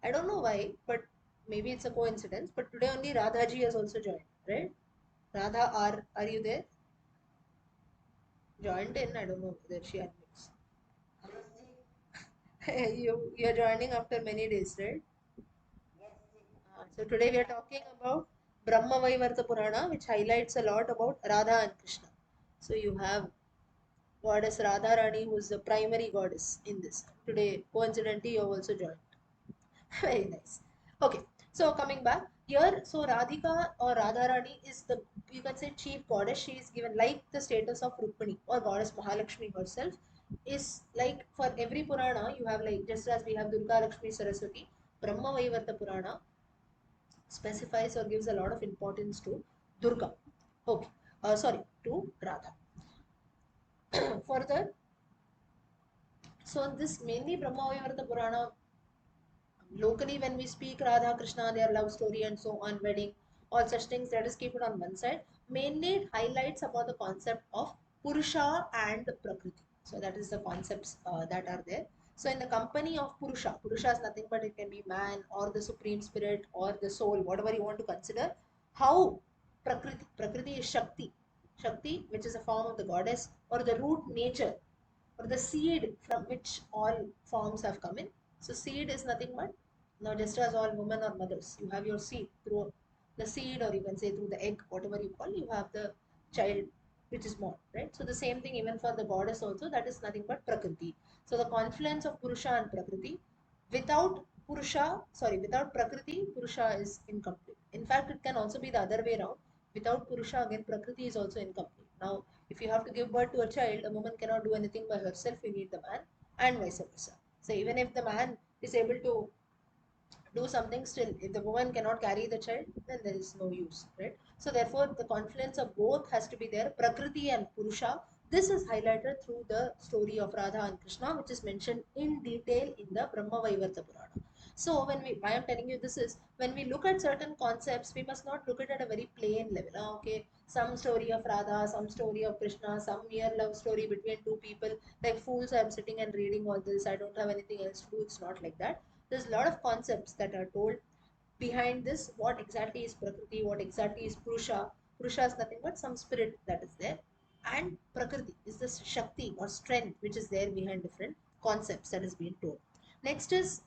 I don't know why, but maybe it's a coincidence. But today only Radhaji has also joined, right? Radha, are you there? Joined in? I don't know whether she admits. You're joining after many days, right? So today we are talking about Brahma Vaivarta Purana, which highlights a lot about Radha and Krishna. So you have goddess Radharani, who is the primary goddess in this. Today, coincidentally, you have also joined. Very nice. Okay, so coming back here, so Radhika or Radharani is the you can say chief goddess. She is given like the status of Rukmini or goddess Mahalakshmi herself. Is like for every Purana, you have like just as we have Durga Lakshmi Saraswati, Brahma Vaivarta Purana specifies or gives a lot of importance to Durga. Okay, sorry, to Radha. Further, so this mainly Brahma Vaivarta Purana. Locally, when we speak Radha Krishna, their love story and so on, wedding. all such things. Let us keep it on one side. Mainly it highlights about the concept of Purusha and Prakriti. So that is the concepts that are there. So in the company of Purusha, Purusha is nothing but it can be man or the supreme spirit or the soul, whatever you want to consider. How Prakriti, Prakriti is Shakti, Shakti which is a form of the goddess or the root nature or the seed from which all forms have come in. So seed is nothing but, now just as all women or mothers, you have your seed through the seed, or you can say through the egg, whatever you call, you have the child which is born, right? So the same thing even for the goddess also, that is nothing but Prakriti. So the confluence of Purusha and Prakriti. Without Purusha, sorry, without Prakriti, Purusha is incomplete. In fact, it can also be the other way around. Without Purusha, again, Prakriti is also incomplete. Now, if you have to give birth to a child, a woman cannot do anything by herself, you need the man, and vice versa. So even if the man is able to do something, still if the woman cannot carry the child, then there is no use, right? So therefore the confluence of both has to be there, Prakriti and Purusha. This is highlighted through the story of Radha and Krishna, which is mentioned in detail in the Brahma Vaivarta Purana. So when we, why I'm telling you this is, when we look at certain concepts, we must not look at a very plain level. Okay, some story of Radha, some story of Krishna, some mere love story between two people, like fools I'm sitting and reading all this, I don't have anything else to do. It's not like that. There's a lot of concepts that are told behind this. What exactly is Prakriti, what exactly is Purusha? Purusha is nothing but some spirit that is there, and Prakriti is the Shakti or strength which is there behind different concepts that is being told. Next is,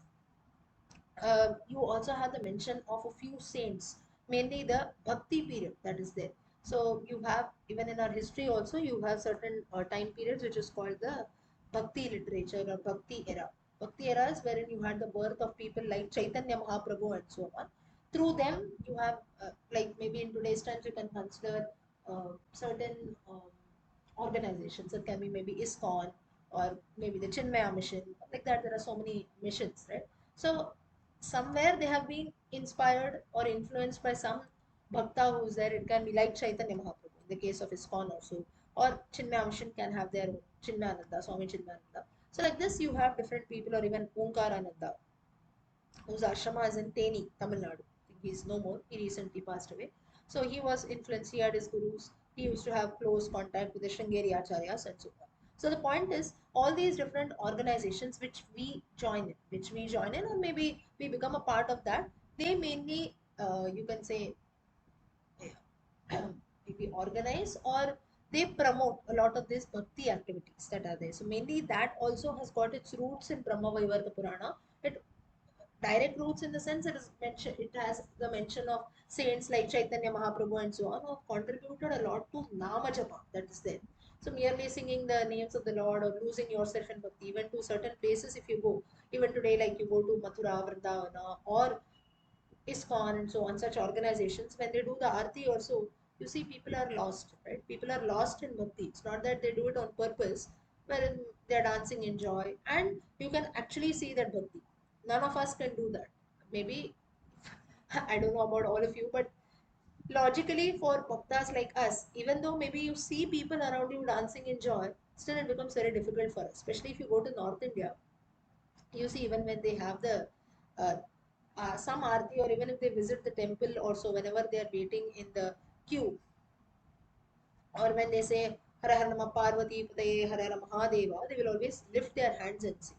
you also have the mention of a few saints, mainly the Bhakti period that is there. So you have, even in our history also, you have certain time periods which is called the Bhakti literature or Bhakti era. Bhakti era is wherein you had the birth of people like Chaitanya Mahaprabhu and so on. Through them, you have, like maybe in today's times, you can consider certain organizations. It can be maybe ISKCON or maybe the Chinmaya mission. Like that, there are so many missions, right? So somewhere they have been inspired or influenced by some bhakta who's there. It can be like Chaitanya Mahaprabhu in the case of ISKCON also, or Chinmaya mission can have their own Chinmayananda, Swami Chinmayananda. So like this, you have different people, or even Omkarananda, whose ashrama is in Teni, Tamil Nadu. He's no more. He recently passed away. So he was influenced. He had his gurus. He used to have close contact with the Shringeri Acharyas and so on. So the point is, all these different organizations which we join in, or maybe we become a part of that, they mainly, you can say, maybe organize or they promote a lot of these bhakti activities that are there. So mainly that also has got its roots in Brahma Vaivarta Purana. It direct roots in the sense it is mentioned, it has the mention of saints like Chaitanya Mahaprabhu and so on, who have contributed a lot to Nama Japa that is there. So merely singing the names of the Lord or losing yourself in bhakti, even to certain places if you go, even today, like you go to Mathura, Vrindavana, or ISKCON and so on, such organizations, when they do the Aarti also, you see people are lost, right? People are lost in bhakti. It's not that they do it on purpose, wherein they're dancing in joy, and you can actually see that bhakti. None of us can do that. Maybe, I don't know about all of you, but logically for bhaktas like us, even though maybe you see people around you dancing in joy, still it becomes very difficult for us, especially if you go to North India. You see, even when they have the uh, some arti, or even if they visit the temple also, whenever they are waiting in the queue, or when they say Hara Hara Nama Parvati Padaye Hara Hara Mahadeva, they will always lift their hands and sing.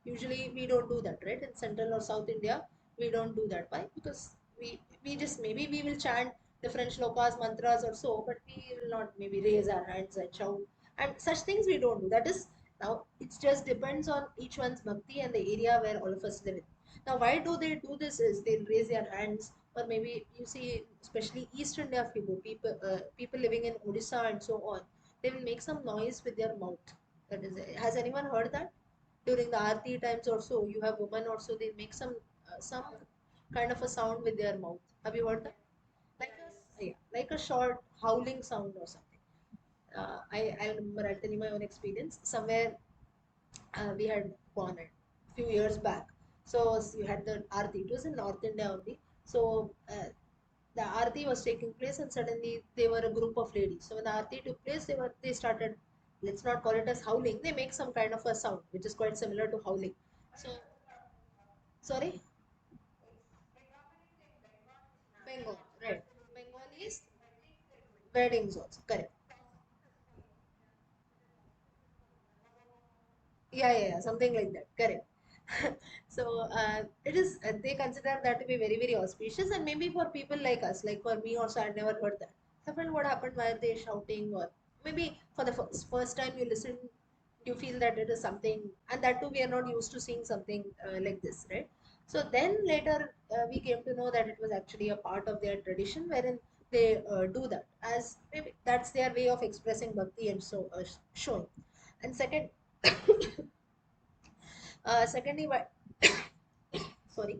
Usually we don't do that, right? In Central or South India, we don't do that. Why? Because we just, maybe we will chant different shlokas, mantras or so, but we will not maybe raise our hands and shout, and such things we don't do. That is, now it just depends on each one's bhakti and the area where all of us live in. Now why do they do this is, they'll raise their hands, or maybe you see, especially East India people, people living in Odisha and so on, they will make some noise with their mouth. That is, has anyone heard that? During the aarti times also, you have women also, they make some kind of a sound with their mouth. Have you heard that? Like a, yeah, like a short howling sound or something. I remember, I'll tell you my own experience. Somewhere we had gone a few years back. So you had the aarti. It was in North India only. So the aarti was taking place, and suddenly they were a group of ladies. So when the aarti took place, they started, let's not call it as howling, they make some kind of a sound which is quite similar to howling. So sorry, Bengal, right? Weddings also, correct. Yeah, something like that. Correct. So it is. They consider that to be very, very auspicious, and maybe for people like us, like for me also, I never heard that. I felt what happened? Why are they shouting? Or maybe for the first time you listen, you feel that it is something, and that too we are not used to seeing something like this, right? So then later we came to know that it was actually a part of their tradition, wherein they do that as maybe that's their way of expressing bhakti and so showing. And second, secondly, why, sorry,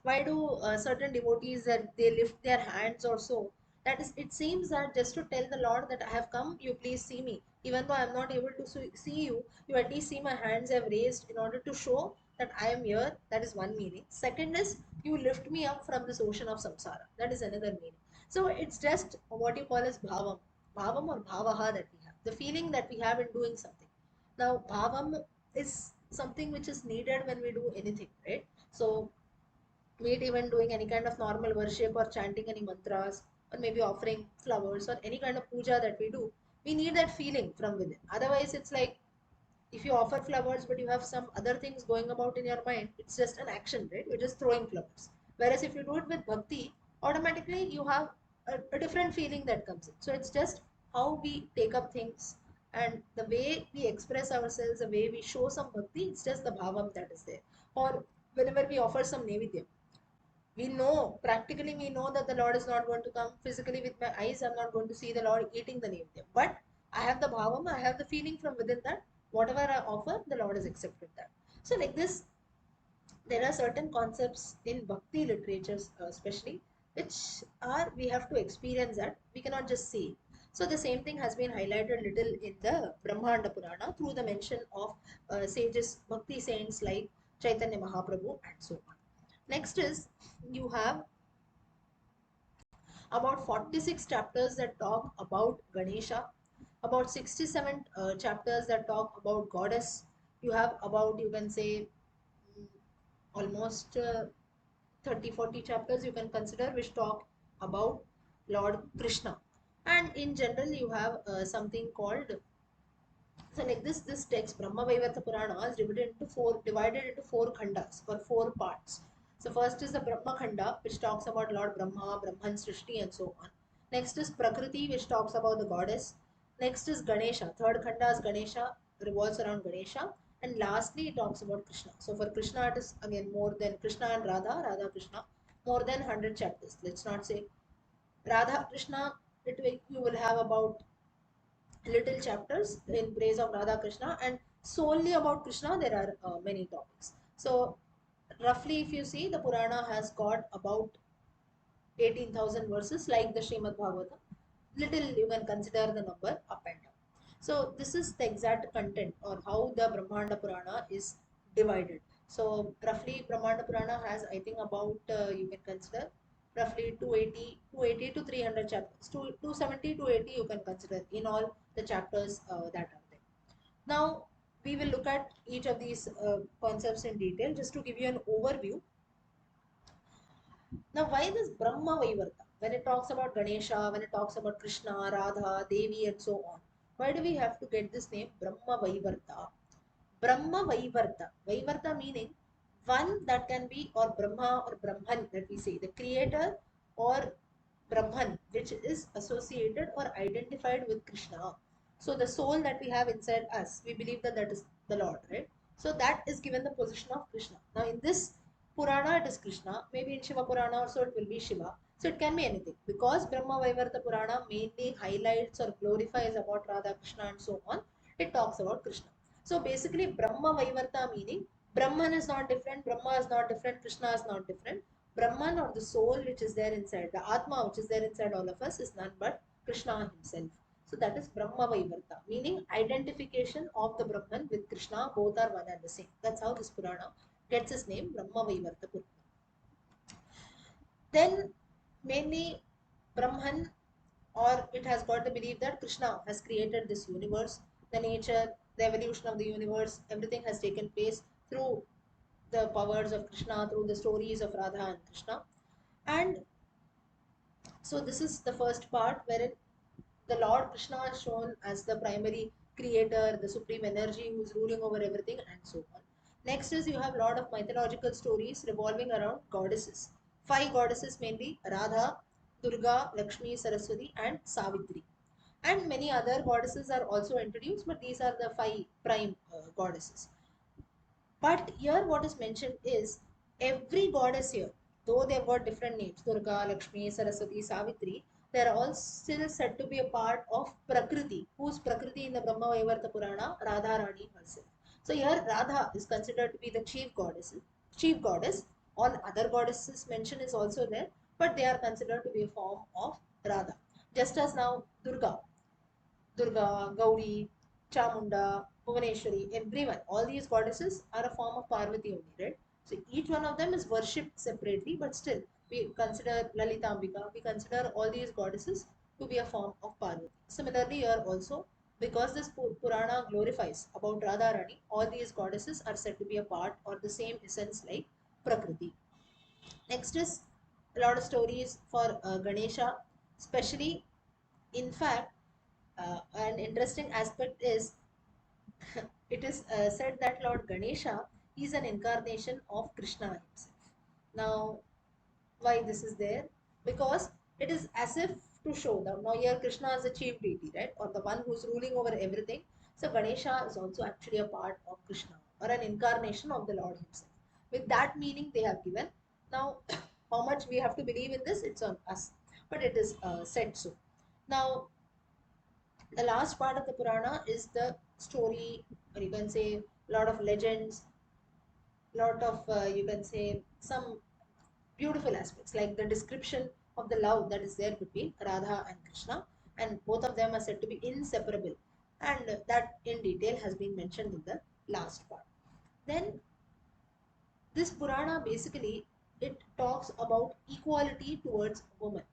why do certain devotees that they lift their hands or so? That is, it seems that just to tell the Lord that I have come, you please see me, even though I am not able to see you, you at least see my hands have raised in order to show that I am here. That is one meaning. Second is, you lift me up from this ocean of samsara. That is another meaning. So it's just what you call as bhavam or bhavaha that we have, the feeling that we have in doing something. Now bhavam is something which is needed when we do anything, right? So be it even doing any kind of normal worship or chanting any mantras or maybe offering flowers or any kind of puja that we do, we need that feeling from within. Otherwise, it's like if you offer flowers but you have some other things going about in your mind, it's just an action, right? You're just throwing flowers. Whereas if you do it with bhakti, automatically you have a different feeling that comes in. So it's just how we take up things and the way we express ourselves, the way we show some bhakti, it's just the bhavam that is there. Or whenever we offer some nevidya, we know, practically we know that the Lord is not going to come physically with my eyes. I'm not going to see the Lord eating the name, but I have the bhavam, I have the feeling from within that whatever I offer, the Lord is accepted that. So like this, there are certain concepts in bhakti literatures especially, which are we have to experience that, we cannot just see. So the same thing has been highlighted little in the Brahmanda Purana through the mention of sages, bhakti saints like Chaitanya Mahaprabhu and so on. Next is, you have about 46 chapters that talk about Ganesha, about 67 chapters that talk about goddess. You have about, you can say, mm, almost 30-40 chapters you can consider which talk about Lord Krishna. And in general, you have something called, so like this text, Brahma Vaivarta Purana, is divided into four khandas or four parts. So first is the Brahma Khanda, which talks about Lord Brahma, Brahman Srishti, and so on. Next is Prakriti, which talks about the goddess. Next is Ganesha. Third khanda is Ganesha, revolves around Ganesha. And lastly, it talks about Krishna. So for Krishna, it is again more than Krishna and Radha, Radha Krishna, more than 100 chapters. Let's not say Radha Krishna, you will have about little chapters in praise of Radha Krishna, and solely about Krishna there are many topics. So roughly if you see, the Purana has got about 18,000 verses like the Srimad Bhagavatam. Little you can consider the number up and down. So this is the exact content or how the Brahmanda Purana is divided. So roughly Brahmanda Purana has, I think, about you can consider roughly 280 to 300 chapters. 270 to 80 you can consider in all the chapters that are there. Now we will look at each of these concepts in detail just to give you an overview. Now, why this Brahma Vaivarta? When it talks about Ganesha, when it talks about Krishna, Radha, Devi, and so on, why do we have to get this name Brahma Vaivarta? Brahma Vaivarta. Vaivarta meaning one that can be, or Brahma or Brahman that we say, the creator or Brahman, which is associated or identified with Krishna. So the soul that we have inside us, we believe that that is the Lord, right? So that is given the position of Krishna. Now in this Purana it is Krishna, maybe in Shiva Purana also it will be Shiva. So it can be anything. Because Brahma Vaivarta Purana mainly highlights or glorifies about Radha Krishna and so on, it talks about Krishna. So basically Brahma Vaivarta meaning Brahman is not different, Brahma is not different, Krishna is not different. Brahman or the soul which is there inside, the Atma which is there inside all of us is none but Krishna himself. So that is Brahma Vaivarta, meaning identification of the Brahman with Krishna, both are one and the same. That's how this Purana gets its name, Brahma Vaivarta Purana. Then mainly Brahman, or it has got the belief that Krishna has created this universe, the nature, the evolution of the universe, everything has taken place through the powers of Krishna, through the stories of Radha and Krishna. And So this is the first part wherein the Lord Krishna is shown as the primary creator, the supreme energy who is ruling over everything, and so on. Next is you have a lot of mythological stories revolving around goddesses. Five goddesses mainly: Radha, Durga, Lakshmi, Saraswati, and Savitri. And many other goddesses are also introduced, but these are the five prime goddesses. But here, what is mentioned is every goddess here, though they've got different names, Durga, Lakshmi, Saraswati, Savitri, they're all still said to be a part of Prakriti. Who's Prakriti in the Brahma Vaivarta Purana? Radha Rani herself. So here, Radha is considered to be the chief goddess. Chief goddess. All other goddesses mentioned is also there, but they are considered to be a form of Radha. Just as now Durga, Gauri, Chamunda, Bhuvaneshwari, everyone, all these goddesses are a form of Parvati only, right? So each one of them is worshipped separately, but still we consider Lalitambika, we consider all these goddesses to be a form of Parvati. Similarly, here also, because this Purana glorifies about Radharani, all these goddesses are said to be a part or the same essence like Prakriti. Next is a lot of stories for Ganesha, especially in fact, an interesting aspect is it is said that Lord Ganesha is an incarnation of Krishna himself. Now, why this is there? Because it is as if to show that now here Krishna is the chief deity, right? Or the one who's ruling over everything. So Ganesha is also actually a part of Krishna or an incarnation of the Lord himself. With that meaning they have given. Now, how much we have to believe in this, it's on us. But it is said so. Now, the last part of the Purana is the story, or you can say a lot of legends, lot of you can say some beautiful aspects like the description of the love that is there between Radha and Krishna, and both of them are said to be inseparable, and that in detail has been mentioned in the last part. Then this Purana basically it talks about equality towards women.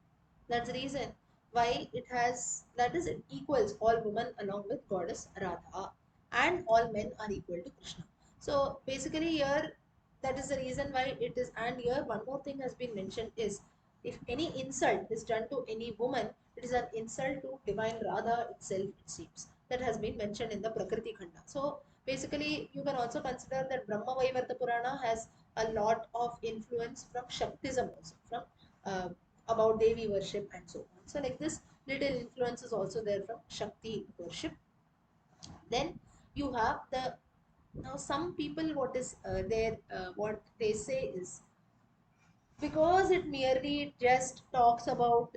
That's the reason why it has that is it equals all women along with goddess Radha, and all men are equal to Krishna. So basically here that is the reason why it is. And here one more thing has been mentioned is if any insult is done to any woman, it is an insult to divine Radha itself, it seems. That has been mentioned in the Prakriti Khanda. So basically you can also consider that Brahma Vaivarta Purana has a lot of influence from Shaktism also, from uh, about Devi worship and so on. So like this little influence is also there from Shakti worship. Then you have the now some people what is there what they say is because it merely just talks about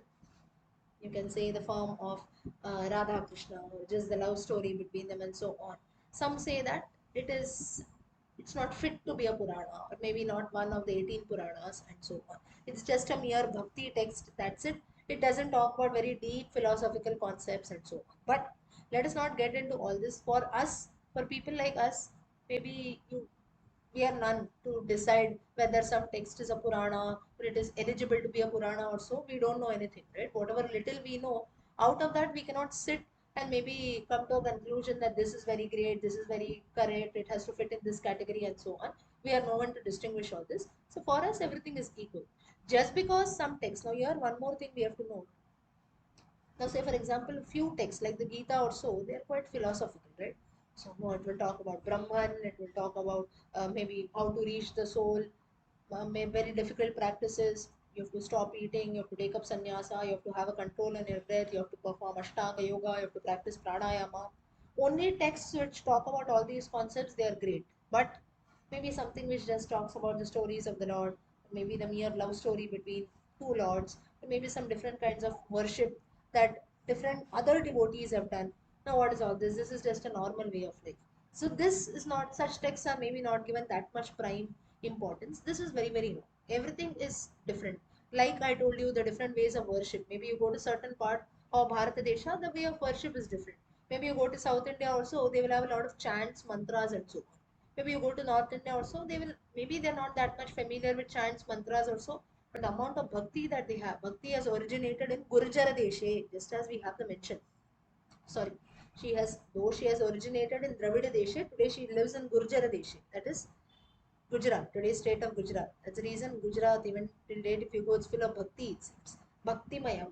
you can say the form of Radha Krishna or just the love story between them and so on. Some say that it's not fit to be a Purana or maybe not one of the 18 Puranas and so on. It's just a mere bhakti text. That's it. It doesn't talk about very deep philosophical concepts and so on. But let us not get into all this. For us, for people like us, maybe we are none to decide whether some text is a Purana or it is eligible to be a Purana or so. We don't know anything, right? Whatever little we know, out of that we cannot sit and maybe come to a conclusion that this is very great, this is very correct, it has to fit in this category and so on. We are no one to distinguish all this. So for us, everything is equal. Just because some text, now here one more thing we have to know. Now, say for example, few texts like the Gita or so, they are quite philosophical, right? So, no, it will talk about Brahman, it will talk about maybe how to reach the soul, very difficult practices. You have to stop eating, you have to take up sannyasa, you have to have a control on your breath, you have to perform Ashtanga yoga, you have to practice pranayama. Only texts which talk about all these concepts, they are great. But maybe something which just talks about the stories of the Lord, maybe the mere love story between two lords, maybe some different kinds of worship that different other devotees have done. Now, what is all this? This is just a normal way of life. So, this is not, such texts are maybe not given that much prime importance. This is very, very low. Everything is different. Like I told you, the different ways of worship. Maybe you go to certain part of Bharata Desha, the way of worship is different. Maybe you go to South India also, they will have a lot of chants, mantras, and so on. Maybe you go to North India also, they will maybe they're not that much familiar with chants, mantras also, but the amount of bhakti that they have, bhakti has originated in Gurjara Deshe, just as we have the mention. Sorry, she has though she has originated in Dravida Deshe, today she lives in Gurjara Deshe. That is Gujarat, today's state of Gujarat. That's the reason Gujarat, even till date, if you go, it's full of bhakti, it seems. Bhaktimayam.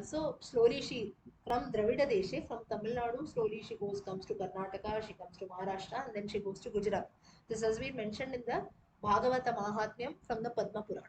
So slowly she from Dravida Deshe, from Tamil Nadu, slowly she comes to Karnataka, she comes to Maharashtra, and then she goes to Gujarat. This has been mentioned in the Bhagavata Mahatmyam from the Padma Purana.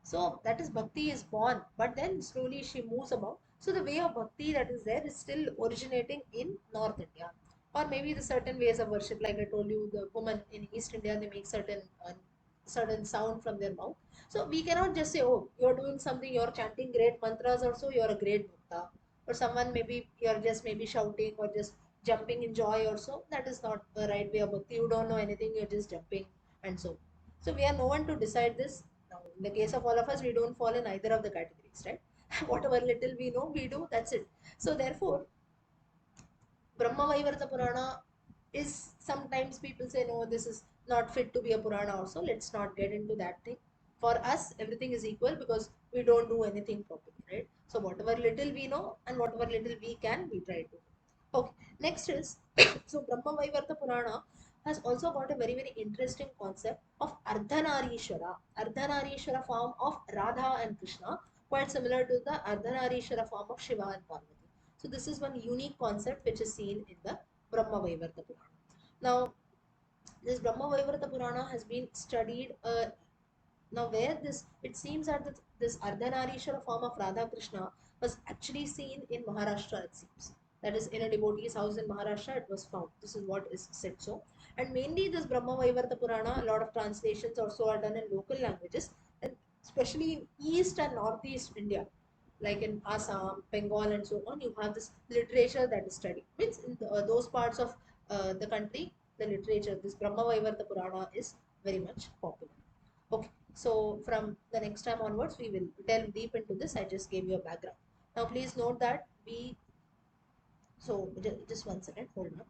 So that is bhakti is born, but then slowly she moves about. So the way of bhakti that is there is still originating in North India, or maybe the certain ways of worship. Like I told you, the women in East India they make certain sound from their mouth. So we cannot just say, oh, you're doing something, you're chanting great mantras, also you're a great bhakta, or someone maybe you're just maybe shouting or just jumping in joy, or so. That is not the right way of bhakti. You don't know anything, you're just jumping, and so. So we are no one to decide this. Now, in the case of all of us, we don't fall in either of the categories, right? Whatever little we know, we do, that's it. So, therefore, Brahma Vaivarta Purana is sometimes people say, no, this is not fit to be a Purana also. Let's not get into that thing. For us, everything is equal because we don't do anything properly, right? So, whatever little we know and whatever little we can, we try to do. Okay, next is so Brahma Vaivarta Purana has also got a very, very interesting concept of Ardhanarishwara. Ardhanarishwara form of Radha and Krishna, quite similar to the Ardhanarishwara form of Shiva and Parvati. So this is one unique concept which is seen in the Brahma Vaivarta Purana. Now, this Brahma Vaivarta Purana has been studied. Now, where this it seems that this Ardhanarishwara form of Radha Krishna was actually seen in Maharashtra. It seems that is in a devotee's house in Maharashtra. It was found. This is what is said so. And mainly this Brahma Vaivarta Purana, a lot of translations also are done in local languages, and especially in East and Northeast India like in Assam, Bengal, and so on, you have this literature that is studied. Means in those parts of the country, the literature, this Brahma Vaivarta Purana is very much popular. Okay, so from the next time onwards, we will delve deep into this. I just gave you a background. Now, please note that just 1 second, hold on.